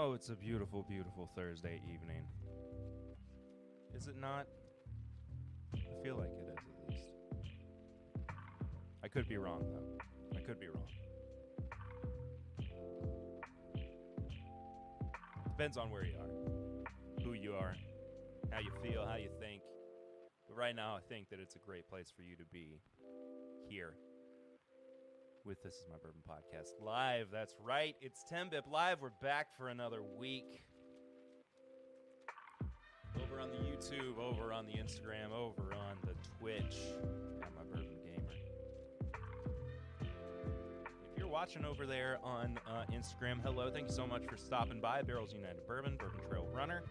Oh, it's a beautiful, beautiful Thursday evening. Is it not? I feel like it is, at least. I could be wrong, though. I could be wrong. Depends on where you are, who you are, how you feel, how you think. But right now, I think that it's a great place for you to be here with This Is My Bourbon Podcast live. That's right. It's TIMBP Live. We're back for another week. Over on the YouTube, over on the Instagram, over on the Twitch. I'm a Bourbon Gamer. If you're watching over there on Instagram, hello. Thank you so much for stopping by. Barrels United Bourbon, Bourbon Trail Runner,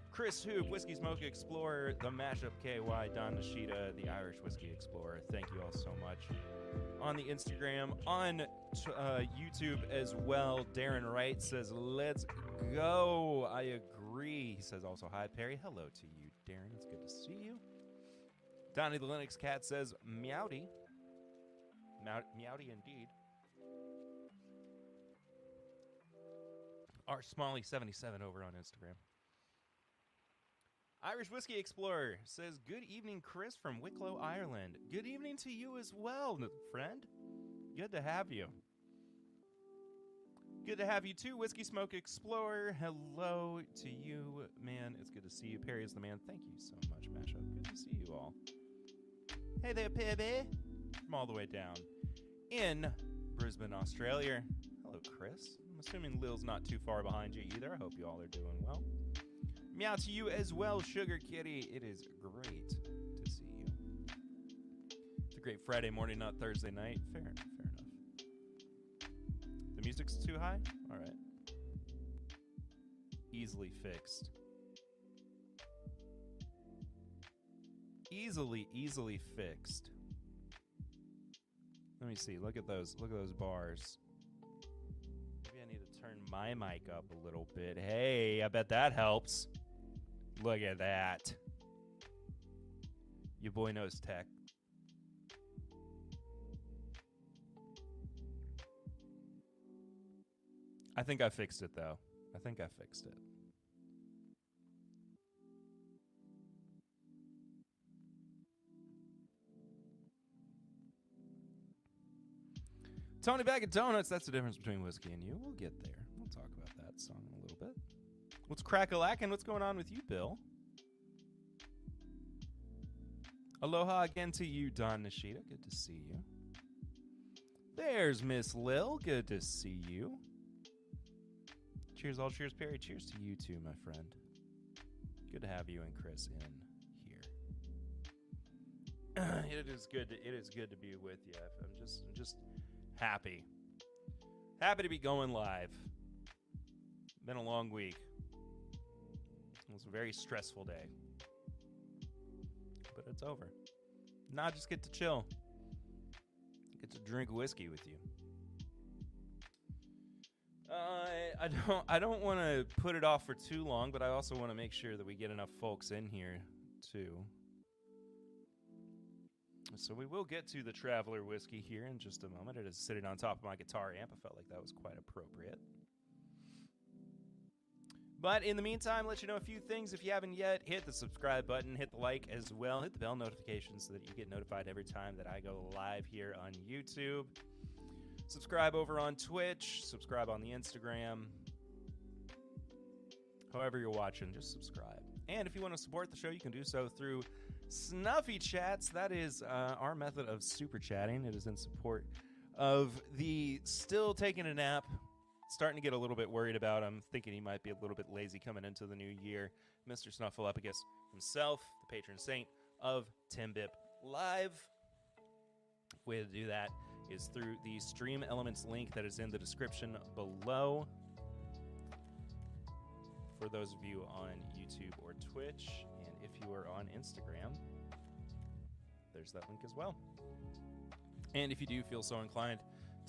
Chris Hoop, Whiskey Smoke Explorer, the Mashup KY, Don Nishida, the Irish Whiskey Explorer. Thank you all so much. On the Instagram, on YouTube as well, Darren Wright says, let's go. I agree. He says also, hi, Perry. Hello to you, Darren. It's good to see you. Donnie the Linux Cat says, meowdy. Meowdy indeed. R. Smalley77 over on Instagram. Irish Whiskey Explorer says, good evening, Chris from Wicklow, Ireland. Good evening to you as well, friend. Good to have you. Good to have you too, Whiskey Smoke Explorer. Hello to you, man. It's good to see you. Perry is the man. Thank you so much, Mashup. Good to see you all. Hey there, Pibby. From all the way down in Brisbane, Australia. Hello, Chris. I'm assuming Lil's not too far behind you either. I hope you all are doing well. Meow to you as well, Sugar Kitty. It is great to see you. It's a great Friday morning, not Thursday night. Fair enough. The music's too high? All right. Easily fixed. Easily fixed. Let me see. Look at those bars. Maybe I need to turn my mic up a little bit. Hey, I bet that helps. Look at that. Your boy knows tech. I think I fixed it, though. I think I fixed it. Tony Bag of Donuts, that's the difference between whiskey and you. We'll get there. We'll talk about that song in a little bit. What's crack-a-lackin'? What's going on with you, Bill? Aloha again to you, Don Nishida. Good to see you. There's Miss Lil. Good to see you. Cheers, all cheers, Perry. Cheers to you too, my friend. Good to have you and Chris in here. It is good to be with you. I'm just happy. Happy to be going live. Been a long week. It was a very stressful day. But it's over. Now I just get to chill. Get to drink whiskey with you. I don't want to put it off for too long, but I also want to make sure that we get enough folks in here too. So we will get to the Traveler whiskey here in just a moment. It is sitting on top of my guitar amp. I felt like that was quite appropriate. But in the meantime, let you know a few things. If you haven't yet, hit the subscribe button, hit the like as well, hit the bell notification so that you get notified every time that I go live here on YouTube. Subscribe over on Twitch, subscribe on the Instagram. However you're watching, just subscribe. And if you want to support the show, you can do so through Snuffy Chats. That is our method of super chatting. It is in support of the still taking a nap, starting to get a little bit worried about him, thinking he might be a little bit lazy coming into the new year. Mr. Snuffleupagus himself, the patron saint of TIMBP Live. Way to do that is through the Stream Elements link that is in the description below. For those of you on YouTube or Twitch, and if you are on Instagram, there's that link as well. And if you do feel so inclined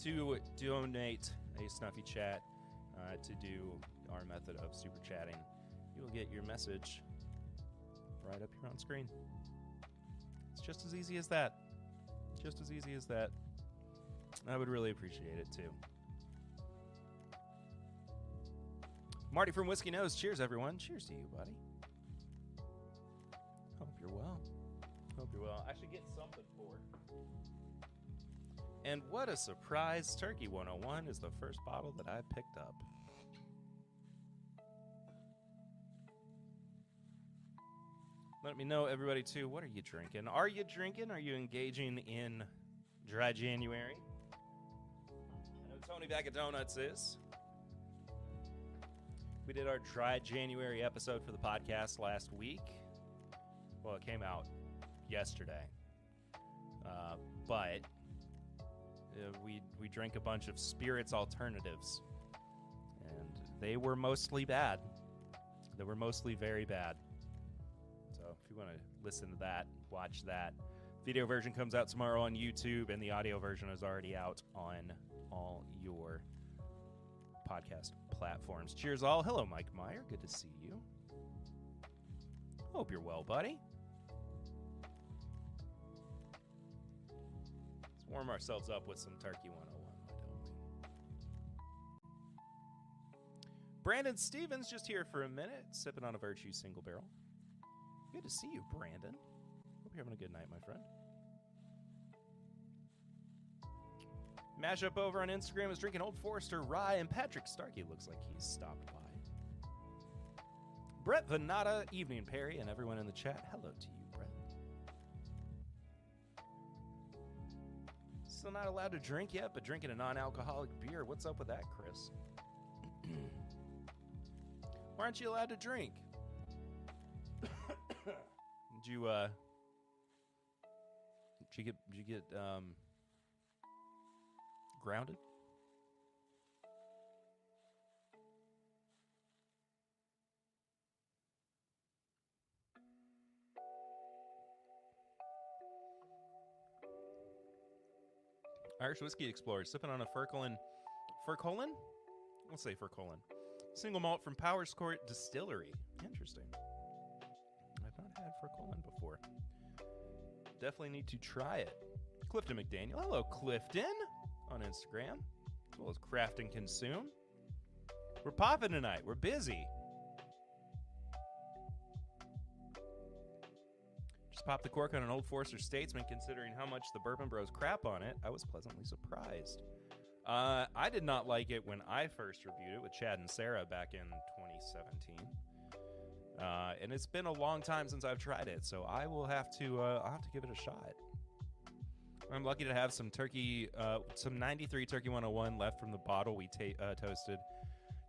to donate a Snuffy Chat to do our method of super chatting, you will get your message right up here on screen. It's just as easy as that. Just as easy as that. I would really appreciate it too. Marty from Whiskey Nose. Cheers, everyone. Cheers to you, buddy. Hope you're well. Hope you're well. I should get something for it. And what a surprise. Turkey 101 is the first bottle that I picked up. Let me know, everybody, too. What are you drinking? Are you drinking? Are you engaging in dry January? I know Tony Bag of Donuts is. We did our dry January episode for the podcast last week. Well, it came out yesterday. But we drank a bunch of spirits alternatives. And they were mostly bad. They were mostly very bad. So if you want to listen to that, watch that. Video version comes out tomorrow on YouTube, and the audio version is already out on all your podcast platforms. Cheers all. Hello, Mike Meyer. Good to see you. Hope you're well, buddy. Let's warm ourselves up with some Turkey 101, why don't we? Brandon Stevens just here for a minute, sipping on a Virtue single barrel. Good to see you, Brandon. Hope you're having a good night, my friend. Mashup over on Instagram is drinking Old Forester Rye, and Patrick Starkey looks like he's stopped by. Brett Venata, Evening Perry, and everyone in the chat, hello to you, Brett. Still not allowed to drink yet, but drinking a non-alcoholic beer. What's up with that, Chris? Why aren't you allowed to drink? Did you get grounded? Irish Whiskey Explorer, sipping on a Furcolin. Furcolin? We'll say Furcolin. Single malt from Powers Court Distillery. Interesting. I've not had Furcolin before. Definitely need to try it. Clifton McDaniel. Hello, Clifton, on Instagram, as well as Craft and Consume. We're popping tonight. We're busy. Just popped the cork on an Old Forester Statesman. Considering how much the Bourbon Bros crap on it, I was pleasantly surprised. I did not like it when I first reviewed it with Chad and Sarah back in 2017. And it's been a long time since I've tried it, so I'll have to give it a shot. I'm lucky to have some turkey, some 93 Turkey 101 left from the bottle we toasted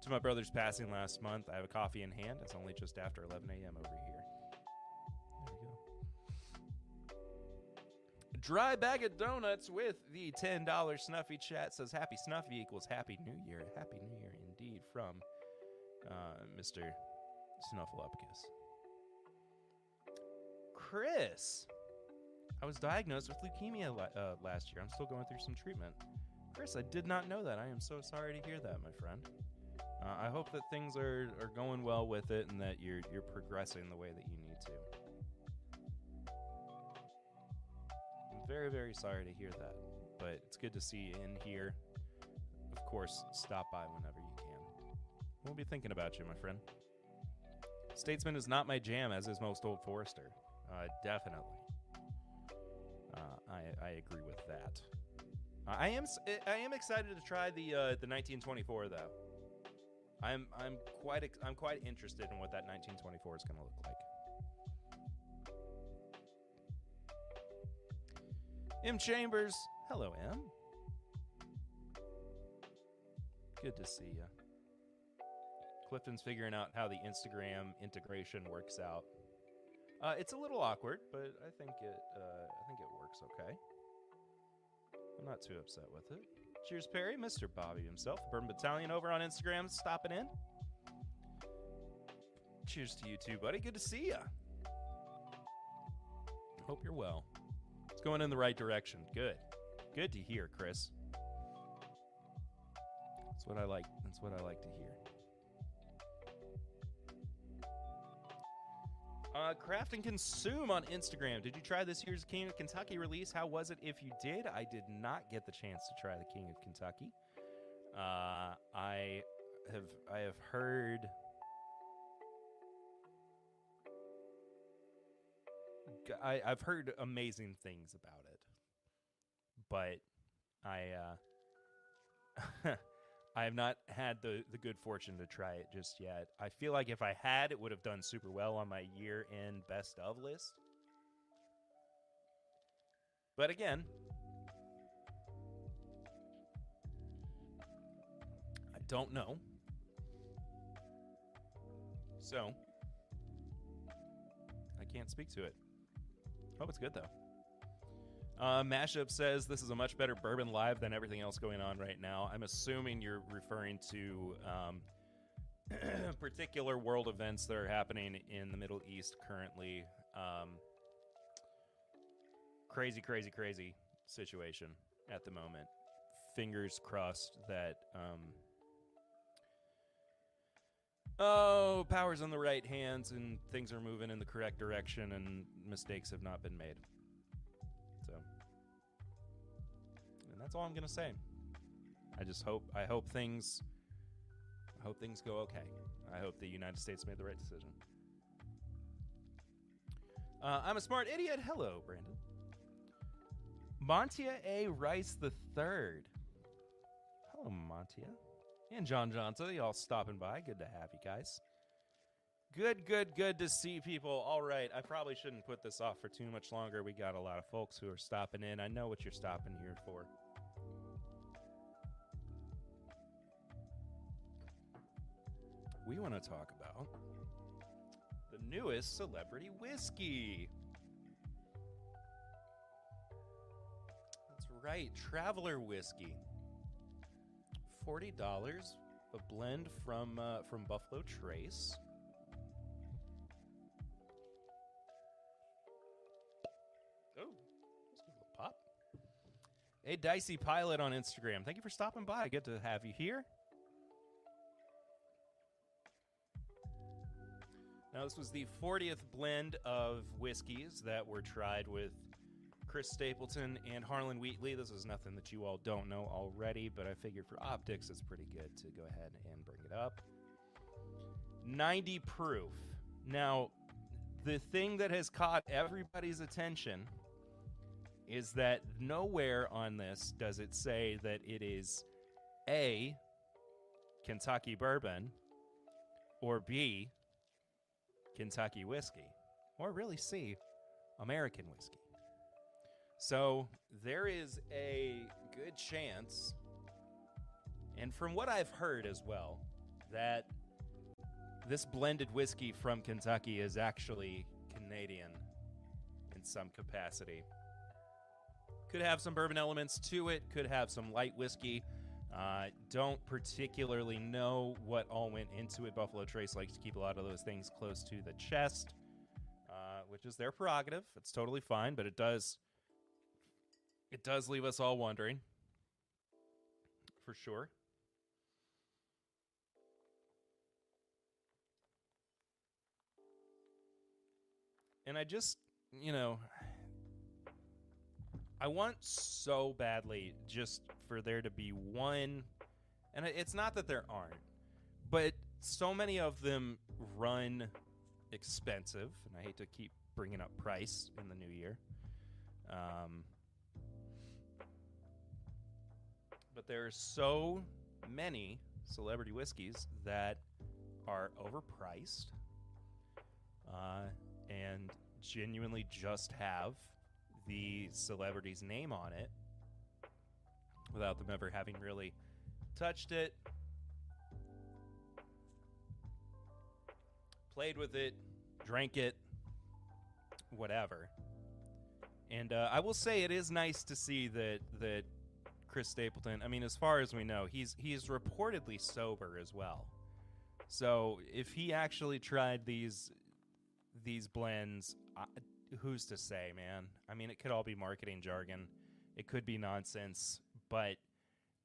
to my brother's passing last month. I have a coffee in hand. It's only just after 11 a.m. over here. There we go. Dry Bag of Donuts with the $10 Snuffy chat says Happy Snuffy equals Happy New Year. Happy New Year indeed from Mr. Snuffleupagus. Chris, I was diagnosed with leukemia last year. I'm still going through some treatment. Chris, I did not know that. I am so sorry to hear that, my friend. I hope that things are going well with it and that you're progressing the way that you need to. I'm very, very sorry to hear that, but it's good to see you in here. Of course, stop by whenever you can. We'll be thinking about you, my friend. Statesman is not my jam, as is most Old Forester. Definitely. I agree with that. I am excited to try the 1924 though. I'm quite interested in what that 1924 is going to look like. M Chambers, hello M. Good to see you. Clifton's figuring out how the Instagram integration works out. It's a little awkward, but I think it works okay. I'm not too upset with it. Cheers, Perry. Mr. Bobby himself. Bourbon Battalion over on Instagram, stopping in. Cheers to you too, buddy. Good to see ya. Hope you're well. It's going in the right direction. Good. Good to hear, Chris. That's what I like. That's what I like to hear. Craft and Consume on Instagram. Did you try this year's King of Kentucky release? How was it if you did? I did not get the chance to try the King of Kentucky. I have heard I've heard amazing things about it, but I I have not had the good fortune to try it just yet. I feel like if I had, it would have done super well on my year-end best of list. But again, I don't know. So, I can't speak to it. Hope it's good, though. Mashup says this is a much better bourbon live than everything else going on right now. I'm assuming you're referring to particular world events that are happening in the Middle East currently. Crazy situation at the moment. Fingers crossed that power's in the right hands and things are moving in the correct direction and mistakes have not been made. So, and that's all I'm gonna say. I hope things go okay. I hope the United States made the right decision. I'm a smart idiot. Hello, Brandon. Montia A. Rice III. Hello, Montia. And John Johnson, y'all stopping by. Good to have you guys. Good to see people. All right, I probably shouldn't put this off for too much longer. We got a lot of folks who are stopping in. I know what you're stopping here for. We want to talk about the newest celebrity whiskey. That's right, Traveler Whiskey. $40, a blend from Buffalo Trace. Oh, let's give it a little pop. Hey, Dicey Pilot on Instagram. Thank you for stopping by. Good to have you here. Now, this was the 40th blend of whiskeys that were tried with Chris Stapleton and Harlen Wheatley. This is nothing that you all don't know already, but I figured for optics, it's pretty good to go ahead and bring it up. 90 proof. Now, the thing that has caught everybody's attention is that nowhere on this does it say that it is A, Kentucky bourbon, or B, Kentucky whiskey, or really C, American whiskey. So there is a good chance, and from what I've heard as well, that this blended whiskey from Kentucky is actually Canadian in some capacity. Could have some bourbon elements to it, could have some light whiskey. Don't particularly know what all went into it. Buffalo Trace likes to keep a lot of those things close to the chest, which is their prerogative. It's totally fine, but it does leave us all wondering, for sure. And I just, I want so badly just for there to be one, and it's not that there aren't, but so many of them run expensive, and I hate to keep bringing up price in the new year. But there are so many celebrity whiskeys that are overpriced and genuinely just have the celebrity's name on it without them ever having really touched it, played with it, drank it, whatever. And I will say it is nice to see that Chris Stapleton, I mean, as far as we know, he's reportedly sober as well. So if he actually tried these blends, who's to say, man? I mean, it could all be marketing jargon. It could be nonsense, but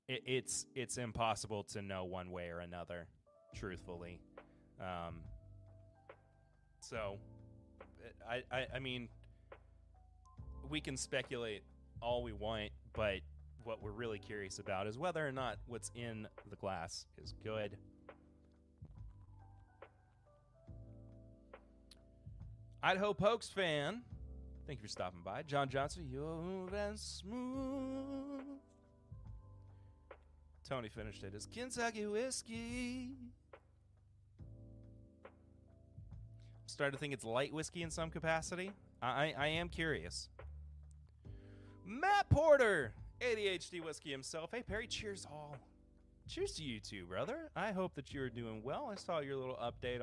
it's impossible to know one way or another, truthfully. So, I mean, we can speculate all we want, but what we're really curious about is whether or not what's in the glass is good. Idaho Pokes fan, thank you for stopping by. John Johnson, you're as smooth. Tony finished it as Kentucky whiskey. I'm starting to think it's light whiskey in some capacity. I am curious. Matt Porter, ADHD whiskey himself. Hey, Perry, cheers all. Cheers to you too, brother. I hope that you're doing well. I saw your little update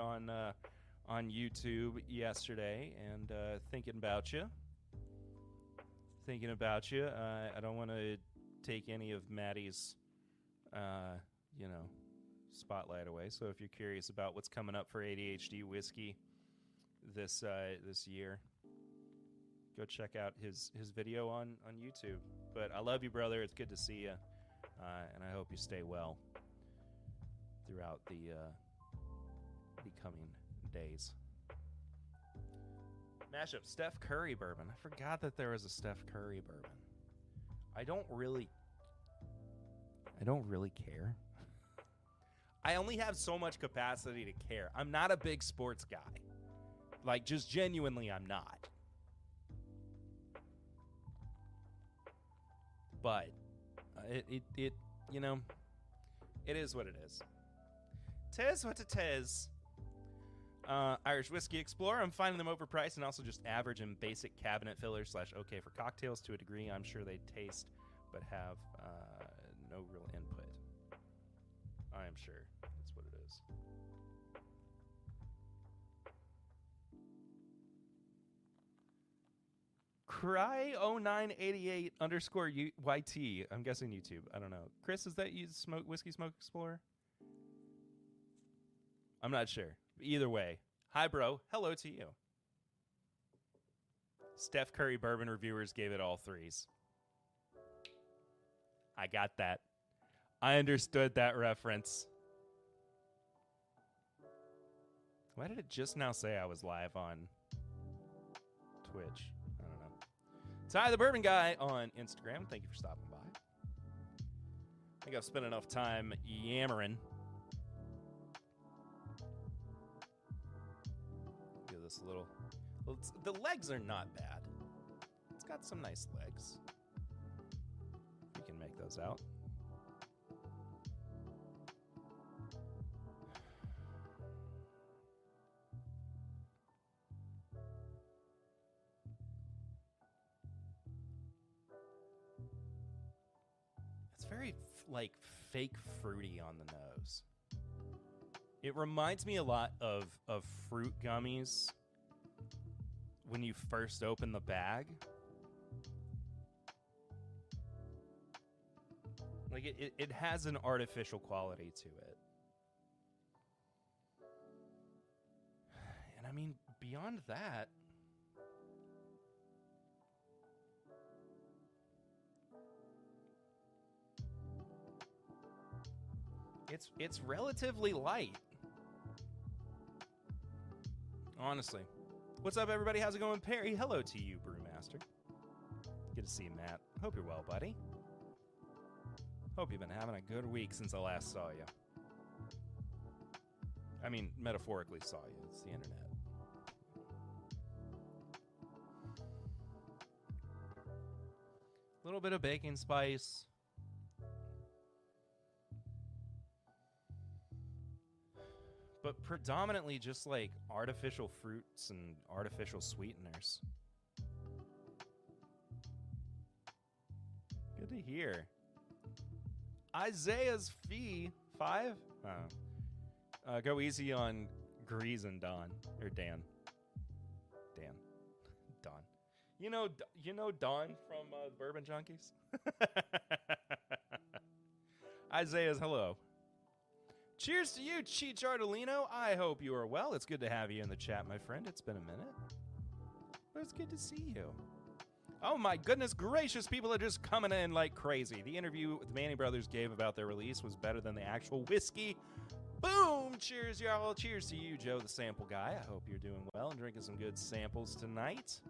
on YouTube yesterday, and thinking about you. I don't want to take any of Maddie's, spotlight away. So if you're curious about what's coming up for ADHD whiskey this year, go check out his video on YouTube. But I love you, brother. It's good to see you, and I hope you stay well throughout the coming days. Mashup Steph Curry bourbon. I forgot that there was a Steph Curry bourbon. I don't really care. I only have so much capacity to care. I'm not a big sports guy. Like, just genuinely, I'm not. But it is what it is. Tis what it is. Irish Whiskey Explorer. I'm finding them overpriced and also just average and basic cabinet fillers / okay for cocktails to a degree. I'm sure they taste but have no real input. I am sure that's what it is. Cry0988 _YT. I'm guessing YouTube. I don't know. Chris, is that you Whiskey Smoke Explorer? I'm not sure. Either way. Hi, bro. Hello to you. Steph Curry bourbon reviewers gave it all 3s. I got that. I understood that reference. Why did it just now say I was live on Twitch? I don't know. Ty the Bourbon Guy on Instagram. Thank you for stopping by. I think I've spent enough time yammering. Give this a little. Well, the legs are not bad. It's got some nice legs. We can make those out. It's very fake fruity on the nose. It reminds me a lot of fruit gummies when you first open the bag. Like it has an artificial quality to it. And I mean, beyond that, it's relatively light. Honestly. What's up, everybody? How's it going? Perry, hello to you, Brewmaster. Good to see you, Matt. Hope you're well, buddy. Hope you've been having a good week since I last saw you. I mean, metaphorically saw you. It's the internet. A little bit of baking spice. But predominantly just like artificial fruits and artificial sweeteners. Good to hear. Isaiah's fee 5. Go easy on Grease and Don or Dan. Don. You know Don from Bourbon Junkies. Isaiah's hello. Cheers to you, Cheech Ardolino. I hope you are well. It's good to have you in the chat, my friend. It's been a minute, but it's good to see you. Oh my goodness gracious, people are just coming in like crazy. The interview the Manning brothers gave about their release was better than the actual whiskey. Boom! Cheers, y'all. Cheers to you, Joe, the sample guy. I hope you're doing well and drinking some good samples tonight.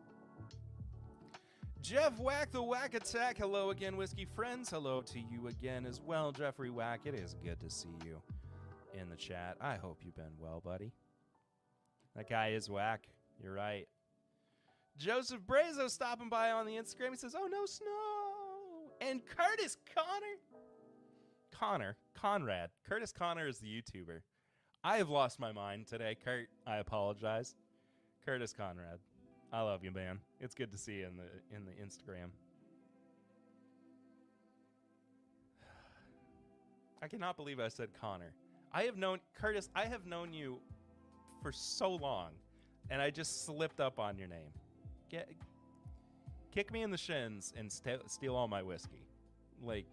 Jeff Whack, the Whack Attack. Hello again, whiskey friends. Hello to you again as well, Jeffrey Whack. It is good to see you in the chat. I hope you've been well, buddy. That guy is whack. You're right. Joseph Brazo stopping by on the Instagram. He says, "Oh, no snow." And Curtis Conrad. Curtis Connor is the YouTuber. I have lost my mind today, Kurt. I apologize. Curtis Conrad. I love you, man. It's good to see you in the Instagram. I cannot believe I said Connor. Curtis, I have known you for so long, and I just slipped up on your name. Kick me in the shins and steal all my whiskey. Like,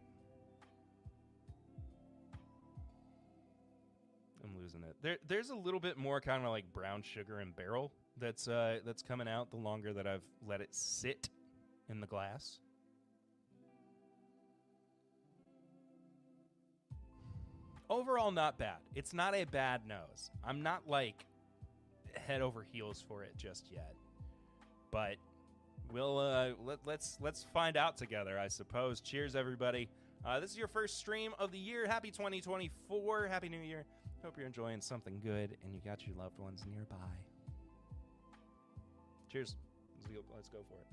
I'm losing it. There's a little bit more kind of like brown sugar and barrel that's coming out the longer that I've let it sit in the glass. Overall, not bad. It's not a bad nose. I'm not like head over heels for it just yet, but we'll let's find out together, I suppose. Cheers, everybody. This is your first stream of the year. Happy 2024. Happy New Year. Hope you're enjoying something good and you got your loved ones nearby. Cheers. Let's go for it.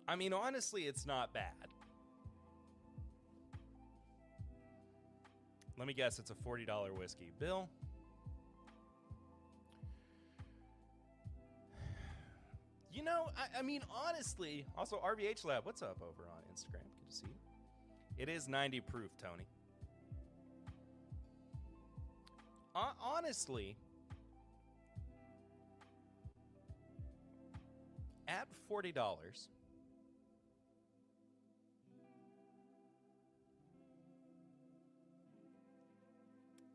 I mean, honestly, it's not bad. Let me guess, it's a $40 whiskey. Bill? You know, I mean, honestly, also RVH Lab, what's up over on Instagram? Good to see you. It is 90 proof, Tony. Honestly, at $40,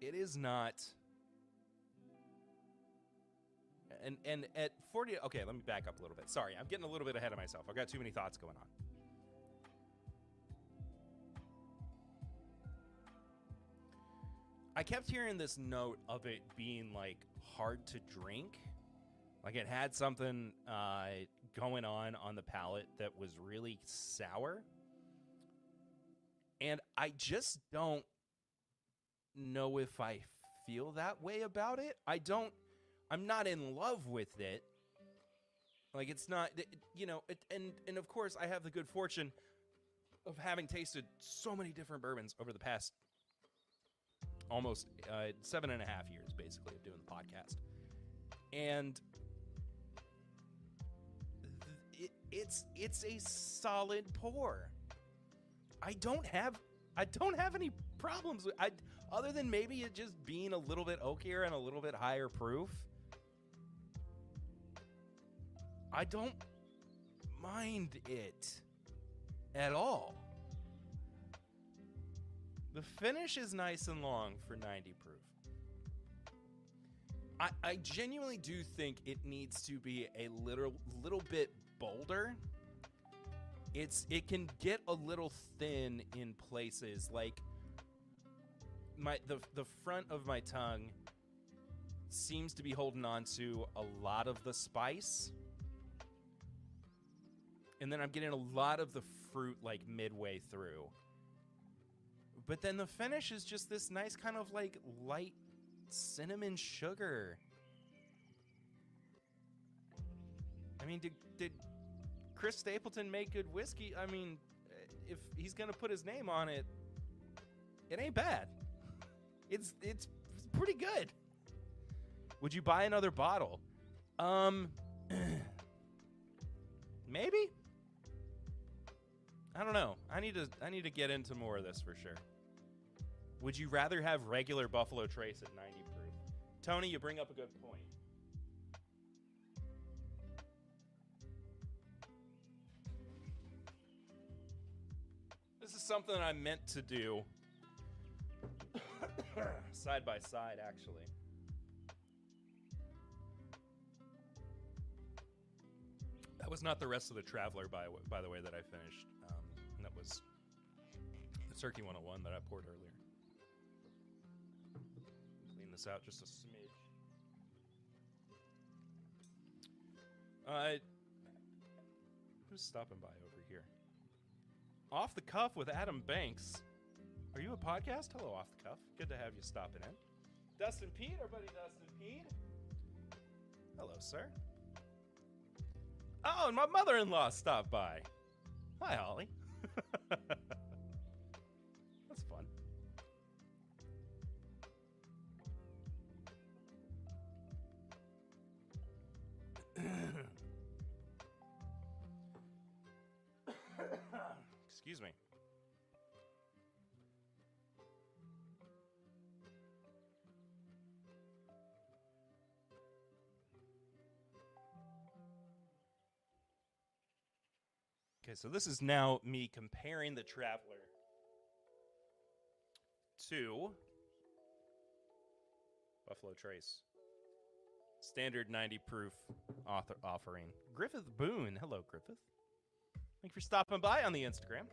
it is not, and at 40, okay, let me back up a little bit. Sorry, I'm getting a little bit ahead of myself. I've got too many thoughts going on. I kept hearing this note of it being, like, hard to drink. Like, it had something going on the palate that was really sour. And I just don't know if I feel that way about it. I'm not in love with it. Like, it's not, you know, and of course I have the good fortune of having tasted so many different bourbons over the past almost 7.5 years, basically, of doing the podcast. And it's a solid pour. I don't have any problems with other than maybe it just being a little bit oakier and a little bit higher proof. I don't mind it at all. The finish is nice and long for 90 proof. I genuinely do think it needs to be a little bit bolder. It can get a little thin in places. Like the front of my tongue seems to be holding on to a lot of the spice. And then I'm getting a lot of the fruit like midway through. But then the finish is just this nice kind of like light cinnamon sugar. I mean, did Chris Stapleton make good whiskey? I mean, if he's going to put his name on it, it ain't bad. It's pretty good. Would you buy another bottle? Maybe? I don't know. I need to get into more of this for sure. Would you rather have regular Buffalo Trace at 90 proof? Tony, you bring up a good point. This is something I meant to do side by side, actually. That was not the rest of the Traveler, by the way, that I finished. That was the Turkey 101 that I poured earlier. Clean this out just a smidge. Who's stopping by over here? Off the Cuff with Adam Banks. Are you a podcast? Hello, Off the Cuff. Good to have you stopping in. Dustin Pete, our buddy Dustin Pete. Hello, sir. Oh, and my mother-in-law stopped by. Hi, Holly. That's fun. Excuse me. Okay, so this is now me comparing the Traveler to Buffalo Trace. Standard 90 proof offering. Griffith Boone. Hello, Griffith. Thank you for stopping by on the Instagram.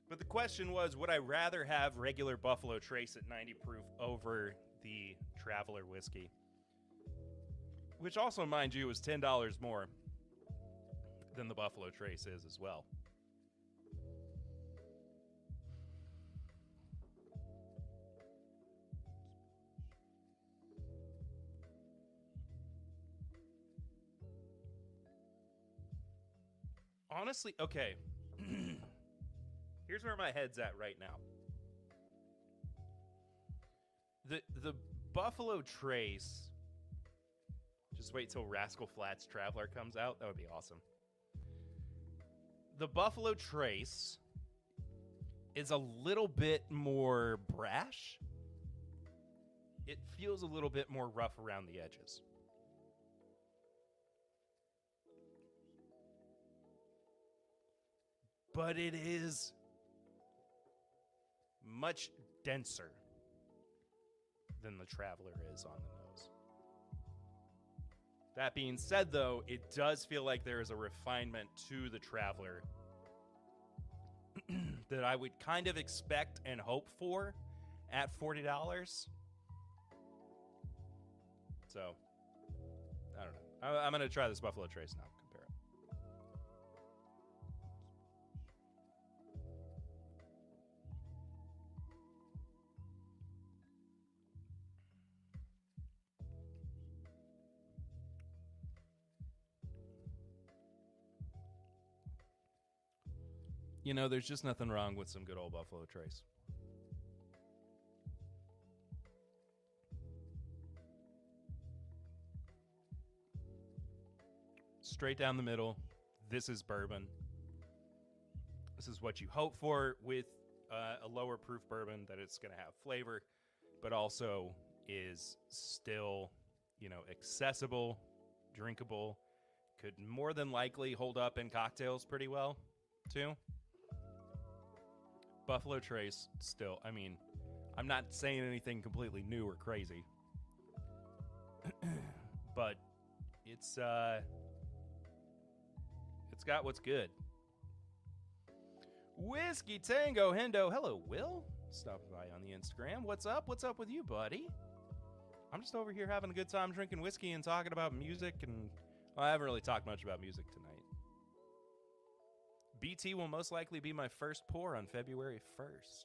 But the question was, would I rather have regular Buffalo Trace at 90 proof over the Traveler whiskey? Which also, mind you, is $10 more than the Buffalo Trace is as well. Honestly, okay. Here's where my head's at right now. The Buffalo Trace. Just wait till Rascal Flatts Traveler comes out. That would be awesome. The Buffalo Trace is a little bit more brash. It feels a little bit more rough around the edges. But it is much denser than the Traveler is on the nose. That being said, though, it does feel like there is a refinement to the Traveler that I would kind of expect and hope for at $40. So, I don't know. I'm going to try this Buffalo Trace now. Compare it. You know, there's just nothing wrong with some good old Buffalo Trace. Straight down the middle. This is bourbon. This is what you hope for with a lower proof bourbon, that it's going to have flavor, but also is still, you know, accessible, drinkable, could more than likely hold up in cocktails pretty well, too. Buffalo Trace, still, I mean, I'm not saying anything completely new or crazy, but it's got what's good. Whiskey Tango Hendo. Hello, Will. Stopping by on the Instagram. What's up? What's up with you, buddy? I'm just over here having a good time drinking whiskey and talking about music, and well, I haven't really talked much about music tonight. BT will most likely be my first pour on February 1st.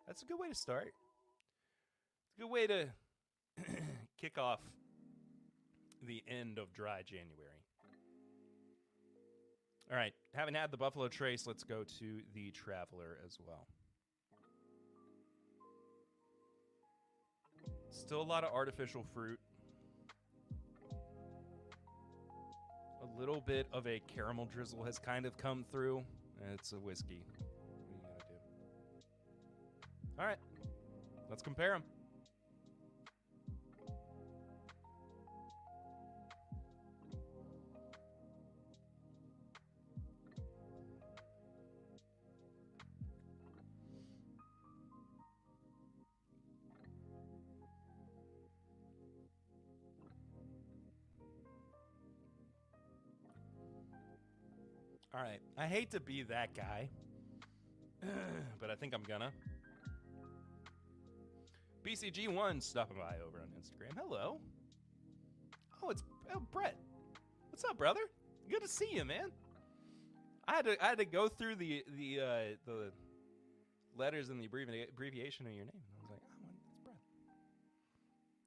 That's a good way to start. It's a good way to kick off the end of dry January. All right, having had the Buffalo Trace, let's go to the Traveler as well. Still a lot of artificial fruit. A little bit of a caramel drizzle has kind of come through. It's a whiskey. What are you gonna do? All right, let's compare them. All right. I hate to be that guy, but I think I'm gonna. BCG1 stopping by over on Instagram. Hello. Oh, it's Brett. What's up, brother? Good to see you, man. I had to go through the letters and the abbreviation of your name. I was like, oh, it's Brett.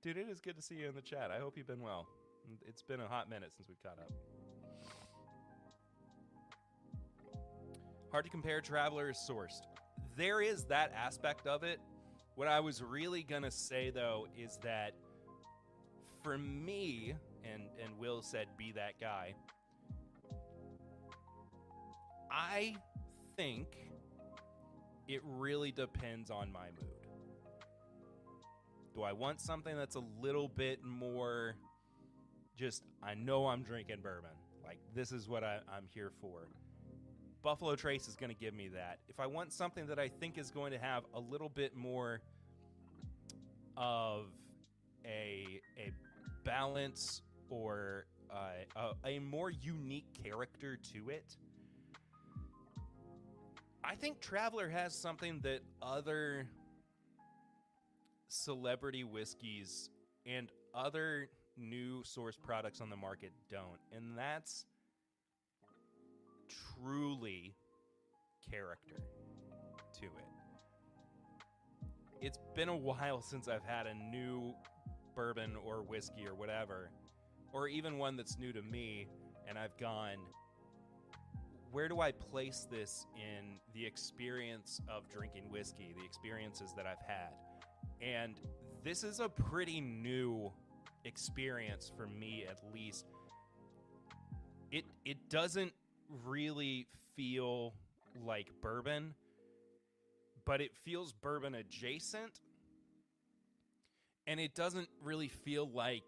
Dude, it is good to see you in the chat. I hope you've been well. It's been a hot minute since we've caught up. Hard to compare travelers sourced. There is that aspect of it. What I was really gonna say though is that for me, and Will said be that guy, I think it really depends on my mood. Do I want something that's a little bit more just, I know I'm drinking bourbon. Like, this is what I'm here for. Buffalo Trace is going to give me that. If I want something that I think is going to have a little bit more of a balance or a more unique character to it, I think Traveler has something that other celebrity whiskeys and other new source products on the market don't, and that's truly character to it. It's been a while since I've had a new bourbon or whiskey or whatever, or even one that's new to me, and I've gone, where do I place this in the experience of drinking whiskey, the experiences that I've had? And this is a pretty new experience for me, at least. It doesn't really feel like bourbon, but it feels bourbon adjacent, and it doesn't really feel like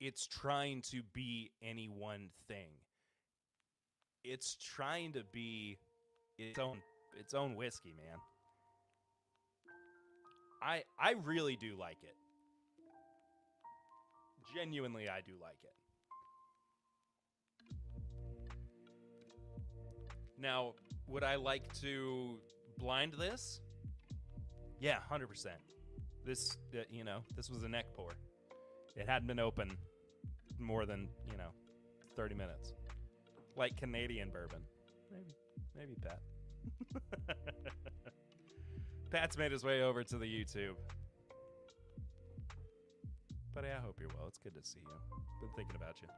it's trying to be any one thing. It's trying to be its own whiskey, man. I really do like it. Genuinely, I do like it. Now, would I like to blind this? Yeah, 100%. This was a neck pour. It hadn't been open more than, 30 minutes. Like Canadian bourbon. Maybe Pat. Pat's made his way over to the YouTube. Buddy, I hope you're well. It's good to see you. Been thinking about you.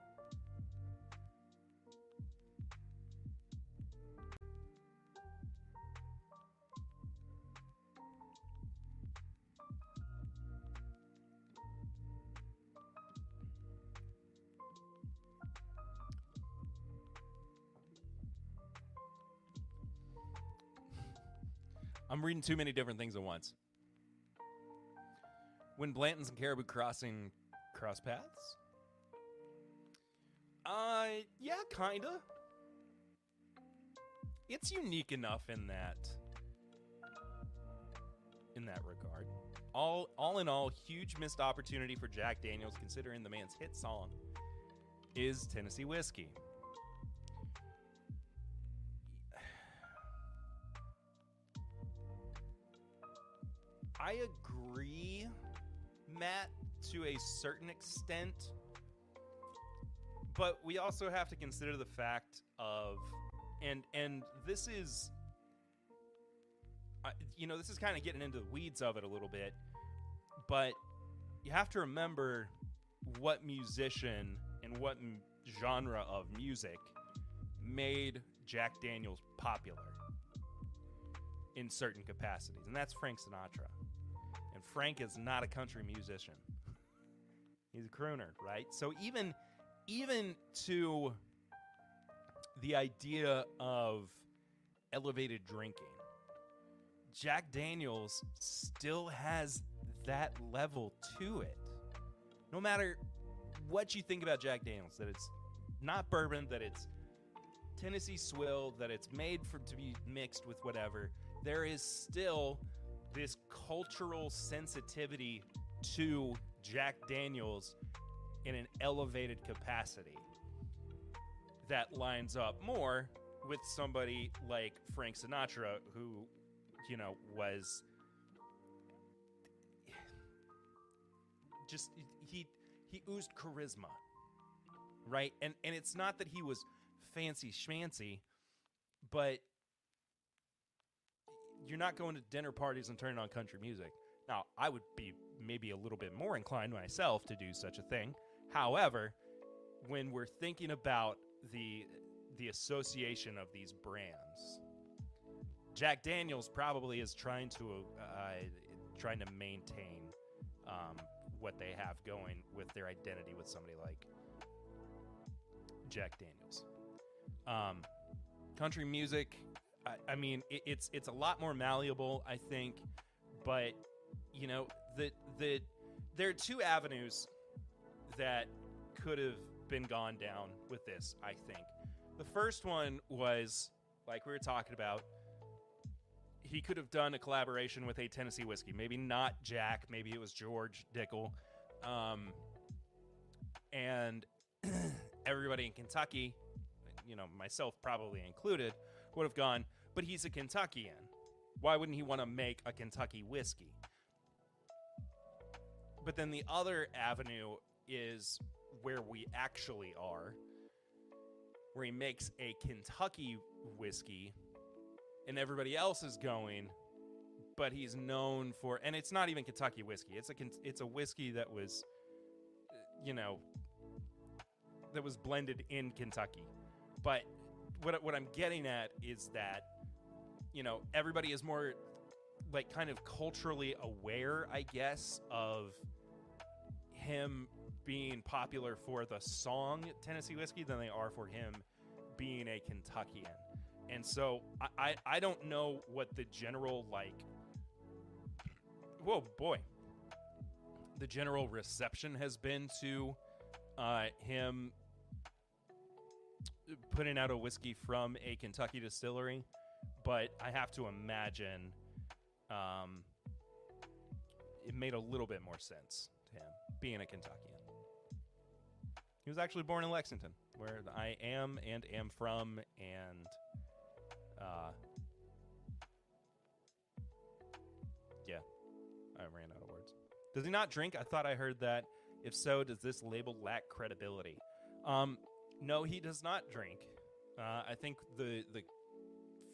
I'm reading too many different things at once. When Blanton's and Caribou Crossing cross paths? Yeah, kinda. It's unique enough in that regard. All in all, huge missed opportunity for Jack Daniels, considering the man's hit song is Tennessee Whiskey. I agree, Matt, to a certain extent, but we also have to consider the fact of, and this is, this is kind of getting into the weeds of it a little bit, but you have to remember what musician and what genre of music made Jack Daniels popular in certain capacities, and that's Frank Sinatra. And Frank is not a country musician. He's a crooner, right? So even to the idea of elevated drinking, Jack Daniels still has that level to it. No matter what you think about Jack Daniels, that it's not bourbon, that it's Tennessee swill, that it's made to be mixed with whatever, there is still this cultural sensitivity to Jack Daniels in an elevated capacity that lines up more with somebody like Frank Sinatra, who, you know, was just he oozed charisma, right? And it's not that he was fancy schmancy, but you're not going to dinner parties and turning on country music. Now, I would be maybe a little bit more inclined myself to do such a thing. However, when we're thinking about the association of these brands, Jack Daniel's probably is trying to maintain what they have going with their identity with somebody like Jack Daniel's. Country music, I mean, it's a lot more malleable, I think, but you know, there are two avenues that could have been gone down with this, I think. The first one was, like we were talking about, he could have done a collaboration with a Tennessee whiskey. Maybe not Jack, maybe it was George Dickel. And everybody in Kentucky, you know, myself probably included, would have gone, but he's a Kentuckian. Why wouldn't he want to make a Kentucky whiskey? But then the other avenue is where we actually are, where he makes a Kentucky whiskey and everybody else is going, but he's known for, and it's not even Kentucky whiskey. It's a whiskey that was, you know, that was blended in Kentucky. But what I'm getting at is that, you know, everybody is more like kind of culturally aware, I guess, of him being popular for the song Tennessee Whiskey than they are for him being a Kentuckian. And so I don't know what the general, like, whoa, boy, the general reception has been to him putting out a whiskey from a Kentucky distillery, but I have to imagine it made a little bit more sense to him being a Kentuckian. He was actually born in Lexington, where I am and am from, and yeah, I ran out of words. Does he not drink? I thought I heard that. If so, does this label lack credibility? No, he does not drink. I think the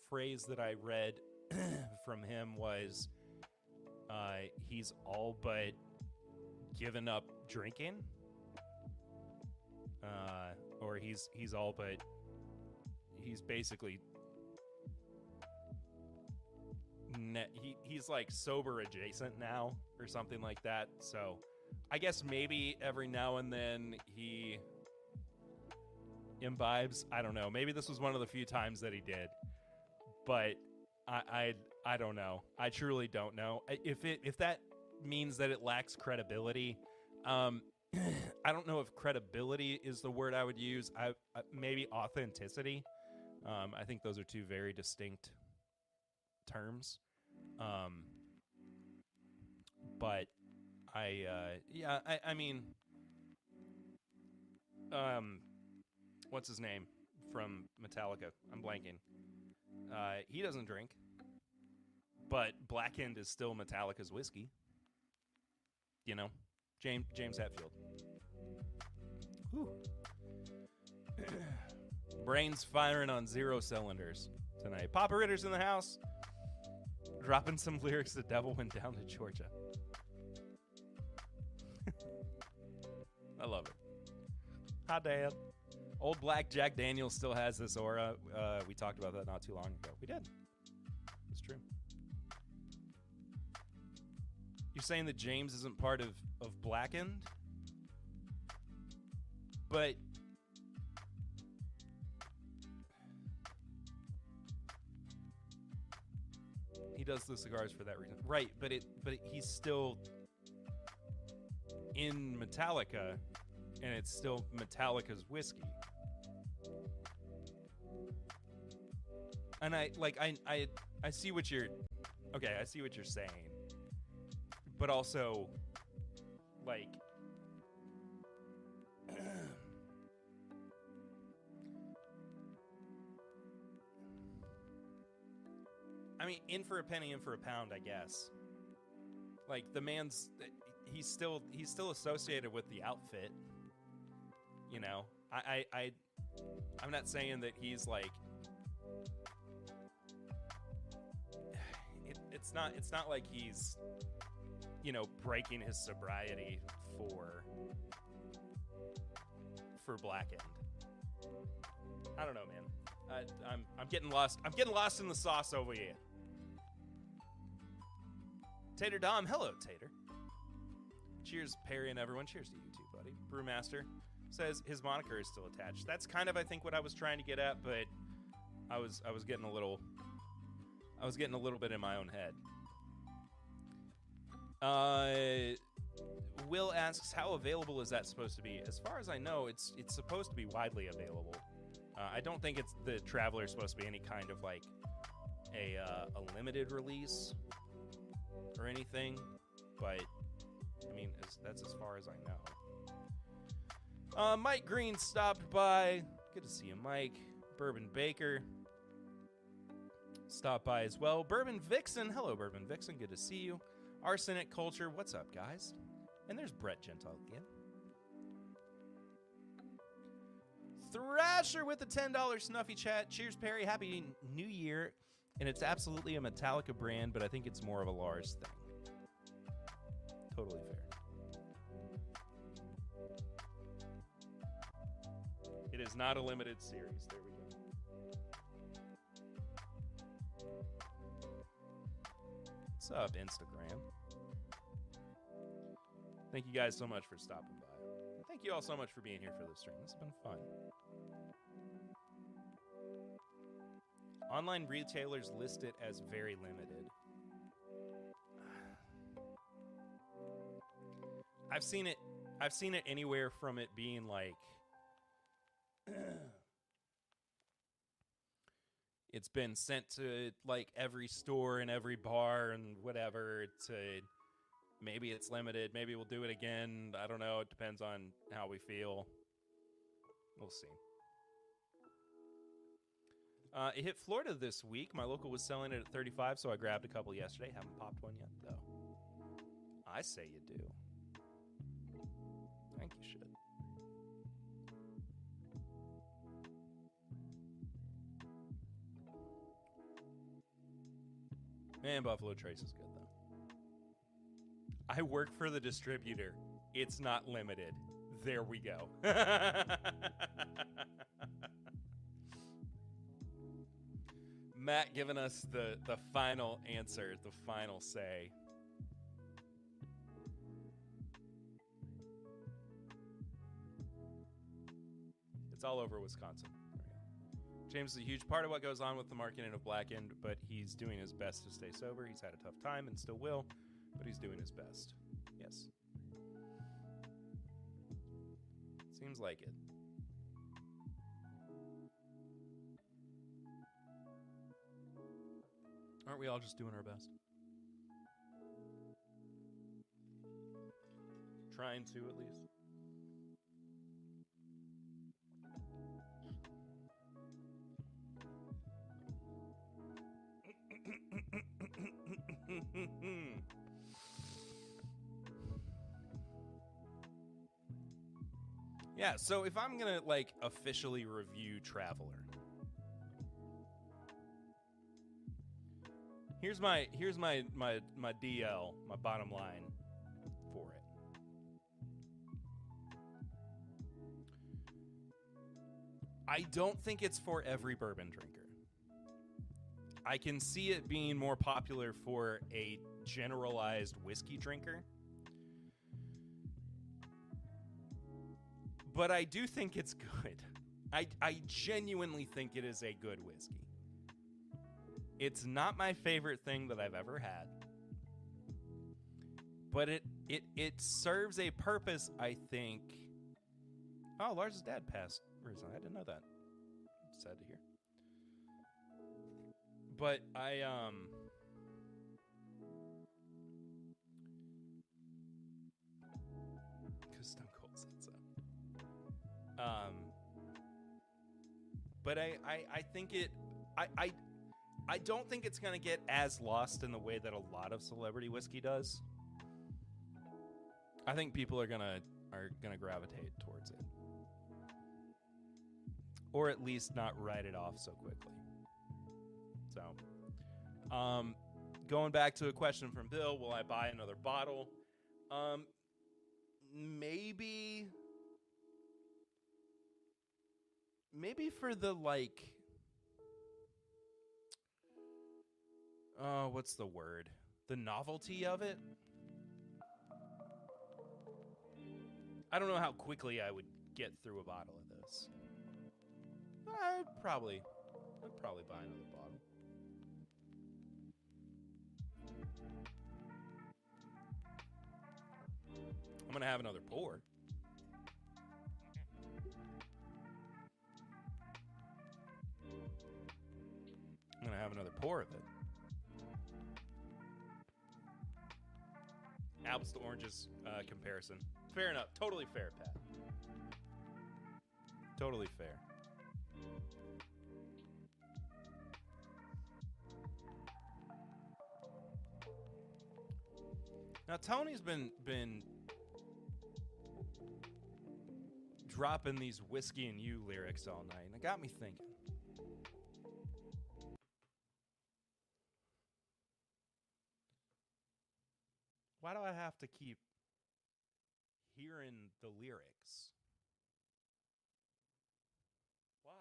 phrase that I read from him was he's all but given up drinking, or he's all but, he's basically he's like sober adjacent now or something like that. So I guess maybe every now and then he imbibes. I don't know. Maybe this was one of the few times that he did, but I don't know. I truly don't know. If that means that it lacks credibility, I don't know if credibility is the word I would use. Maybe authenticity. I think those are two very distinct terms. But I mean, what's his name from Metallica? I'm blanking. He doesn't drink, but Blackened is still Metallica's whiskey. You know, James Hetfield. Whew. Brains firing on 0 cylinders tonight. Papa Ritter's in the house, dropping some lyrics. The devil went down to Georgia. I love it. Hi, Dad. Old Black Jack Daniels still has this aura. We talked about that not too long ago. We did. It's true. You're saying that James isn't part of Blackened? But he does the cigars for that reason. Right, but he's still in Metallica, and it's still Metallica's whiskey. And I see what you're, okay, I see what you're saying. But also, like, mean, in for a penny, in for a pound, I guess. Like, the man's, he's still associated with the outfit. You know, I'm not saying that he's like, it's not like he's, you know, breaking his sobriety for Blackened. I don't know, man. I'm getting lost. I'm getting lost in the sauce over here. Tater Dom, hello, Tater. Cheers, Perry and everyone. Cheers to you too, buddy. Brewmaster says his moniker is still attached. That's kind of, I think, what I was trying to get at, but I was getting a little bit in my own head. Will asks, how available is that supposed to be? As far as I know, it's supposed to be widely available. I don't think it's the Traveler is supposed to be any kind of like a limited release or anything, but I mean that's as far as I know. Mike Green stopped by. Good to see you, Mike. Bourbon Baker stopped by as well. Bourbon Vixen, hello, Bourbon Vixen. Good to see you. Arsenic Culture, what's up, guys? And there's Brett Gentile again. Thrasher with the $10 Snuffy Chat. Cheers, Perry. Happy New Year. And it's absolutely a Metallica brand, but I think it's more of a Lars thing. Totally fair. It is not a limited series. There we go. What's up, Instagram? Thank you guys so much for stopping by. Thank you all so much for being here for this stream. This has been fun. Online retailers list it as very limited. I've seen it anywhere from it being like it's been sent to like every store and every bar and whatever to maybe it's limited, maybe we'll do it again. I don't know, it depends on how we feel. We'll see. It hit Florida this week. My local was selling it at 35, so I grabbed a couple yesterday. Haven't popped one yet, though. I say you do. I think you should. Man, Buffalo Trace is good, though. I work for the distributor. It's not limited. There we go. Matt giving us the final answer, the final say. It's all over Wisconsin. There we go. James is a huge part of what goes on with the marketing of Blackened, but he's doing his best to stay sober. He's had a tough time and still will, but he's doing his best. Yes. Seems like it. Aren't we all just doing our best? Trying to, at least. Yeah, so if I'm gonna like officially review Traveler, here's my DL, my bottom line for it. I don't think it's for every bourbon drinker. I can see it being more popular for a generalized whiskey drinker. But I do think it's good. I genuinely think it is a good whiskey. It's not my favorite thing that I've ever had. But it serves a purpose, I think. Oh, Lars' dad passed recently. I didn't know that. Sad to hear. But because Stone Cold said so. But I think it I don't think it's going to get as lost in the way that a lot of celebrity whiskey does. I think people are gonna gravitate towards it, or at least not write it off so quickly. So, going back to a question from Bill, will I buy another bottle? Maybe for the what's the word? The novelty of it. I don't know how quickly I would get through a bottle of this. I'd probably buy another bottle. I'm gonna have another pour. I'm gonna have another pour of it. Apples to oranges comparison. Fair enough. Totally fair, Pat. Totally fair. Now Tony's been dropping these whiskey and you lyrics all night, and it got me thinking. Why do I have to keep hearing the lyrics? Why?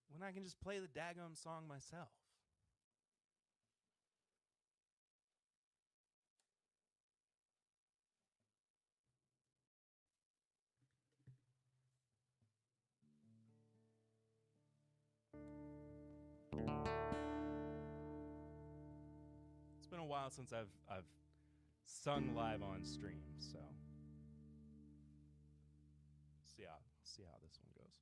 When I can just play the daggum song myself. It's been a while since I've sung live on stream, so see how this one goes.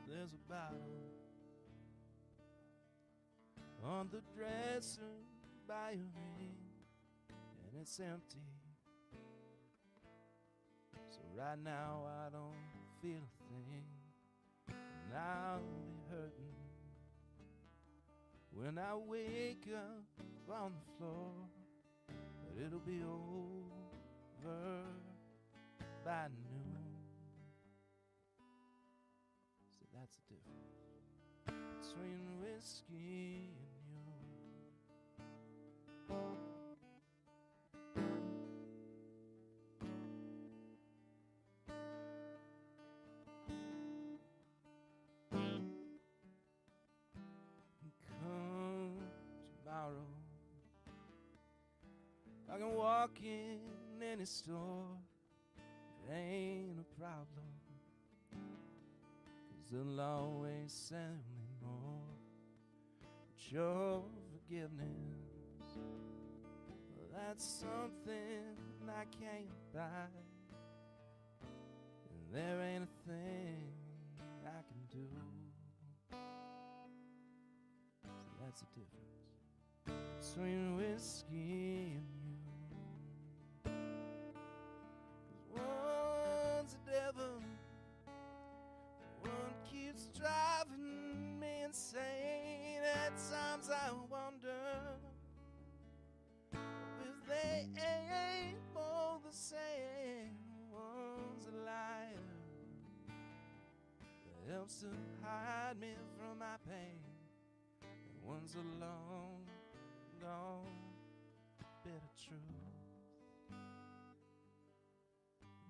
There's a bottle on the dresser by your ring, and it's empty. So right now I don't feel a thing, and I'll be hurting when I wake up on the floor. But it'll be over by noon. So that's the difference between whiskey and I can walk in any store, it ain't a problem, 'cause they'll always sell me more. But your forgiveness, well, that's something I can't buy, and there ain't a thing I can do. So that's the difference between whiskey and you. 'Cause one's a devil, one keeps driving me insane. At times I wonder if they ain't both the same. One's a liar that helps to hide me from my pain, and one's a long, long bit of truth. And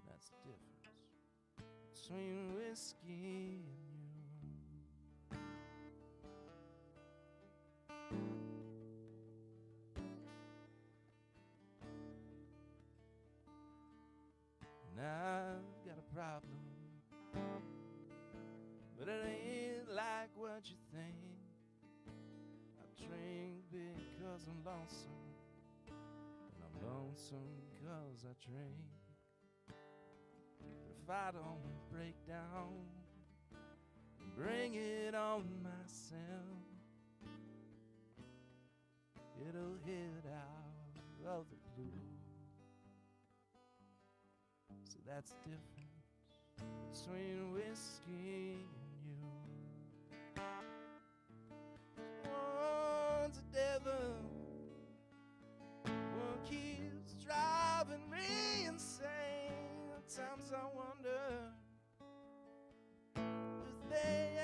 that's the difference between whiskey and you. And I've got a problem, but it ain't like what you think. I drink because I'm lonesome, and I'm lonesome 'cause I drink. If I don't break down, bring it on myself, it'll hit out of the blue. So that's the difference between whiskey and you. One's a devil, one keeps driving me insane. Sometimes I wonder if they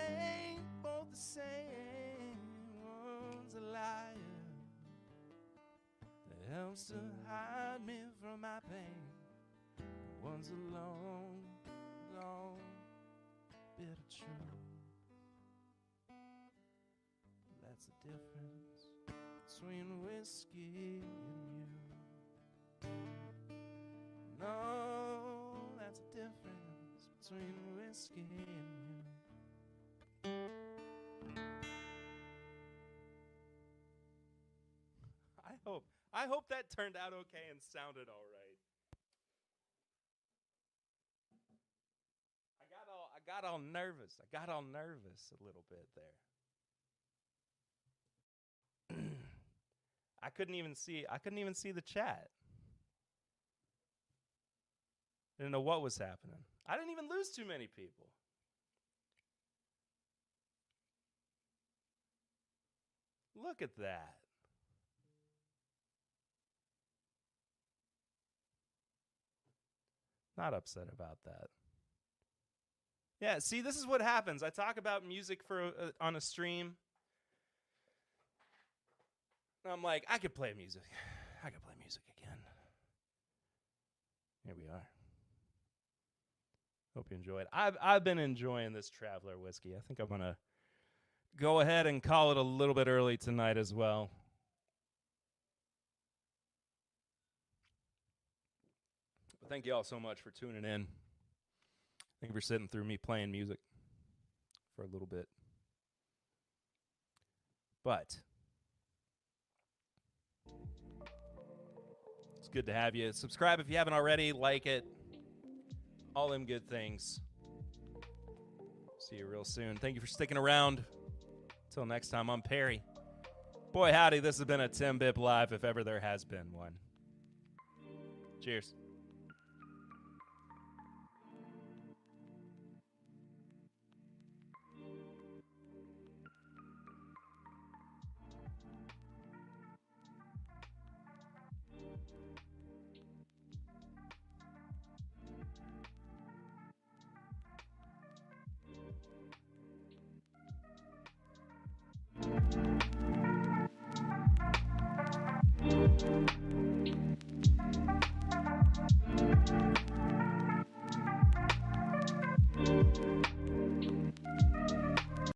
ain't both the same. One's a liar that helps to hide me from my pain. One's a long, long bit of truth. That's the difference between whiskey and you. No, that's the difference between whiskey and you. I hope that turned out okay and sounded all right. I got all nervous. I got all nervous a little bit there. I couldn't even see the chat. I didn't know what was happening. I didn't even lose too many people. Look at that. Not upset about that. Yeah, see, this is what happens. I talk about music on a stream. And I'm like, I could play music. I could play music again. Here we are. Hope you enjoyed. I've been enjoying this Traveler whiskey. I think I'm going to go ahead and call it a little bit early tonight as well. But thank you all so much for tuning in. Thank you for sitting through me playing music for a little bit. But it's good to have you. Subscribe if you haven't already. Like it. All them good things. See you real soon. Thank you for sticking around. Until next time, I'm Perry. Boy, howdy, this has been a TIMBP Live, if ever there has been one. Cheers.